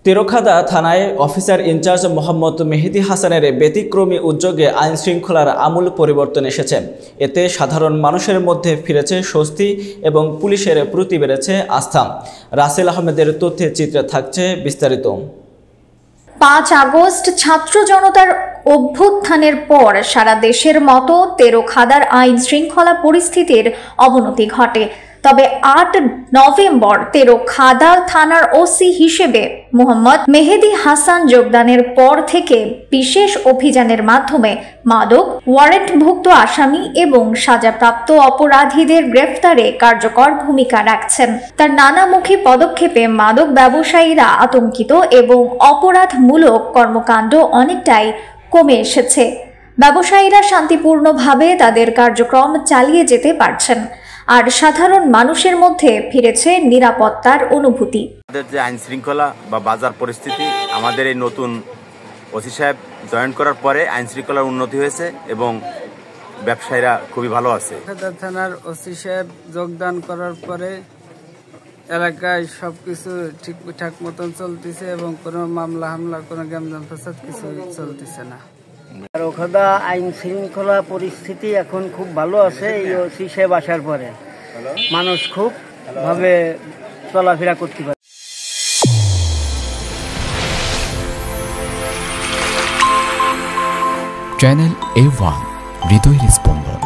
তেরখাদা থানায় officer in charge Mohammad মেহেদী হাসানের ব্যতিক্রমী উদ্যোগে আইন শৃঙ্খলার আমূল পরিবর্তন এসেছে। এতে সাধারণ মানুষের মধ্যে ফিরেছে স্বস্তি এবং পুলিশের প্রতি বেড়েছে আস্থা। রাসেল আহমেদের তথ্যে চিত্রে থাকছে বিস্তারিত। 5 আগস্ট ছাত্র জনতার অভ্যুত্থানের পর সারা দেশের মতো তেরখাদার আইন শৃঙ্খলা পরিস্থিতির অবনতি ঘটে। তবে 8 নভেম্বর তেরখাদা থানার ওসি হিসেবে মোহাম্মদ মেহেদী হাসান যোগদানের পর থেকে বিশেষ অভিযানের মাধ্যমে মাদক, ওয়ারেন্টভুক্ত আসামি এবং সাজাপ্রাপ্ত অপরাধীদের গ্রেফতারে কার্যকর ভূমিকা রাখছেন। তার নানামুখী পদক্ষেপে মাদক ব্যবসায়ীরা আতঙ্কিত এবং অপরাধমূলক কর্মকাণ্ড অনেকটাই কমে এসেছে। ব্যবসায়ীরা শান্তিপূর্ণভাবে তাদের কার্যক্রম চালিয়ে যেতে পারছেন, আর সাধারণ মানুষের মধ্যে ফিরেছে নিরাপত্তার অনুভূতি। আমাদের যে আইন শৃঙ্খলা বা বাজার পরিস্থিতি, আমাদের এই নতুন ওসি সাহেব জয়েন করার পরে আইন শৃঙ্খলার উন্নতি হয়েছে এবং ব্যবসায়ীরা খুবই ভালো আছে। থানার ওসি সাহেব যোগদান করার পরে এলাকায় সবকিছু ঠিকঠাক মতন চলতেছে এবং কোনো মামলা হামলা, কোনো গ্যামজাম ফাসাদ কিছু চলতেছে না। তেরখাদা আইন শৃঙ্খলা পরিস্থিতি এখন খুব ভালো আছে। এই ওসি সাহেব আসার পরে মানুষ খুব ভাবে চলাফেরা করতে পারে। চ্যানেল A1 হৃদয়ের স্পন্দন।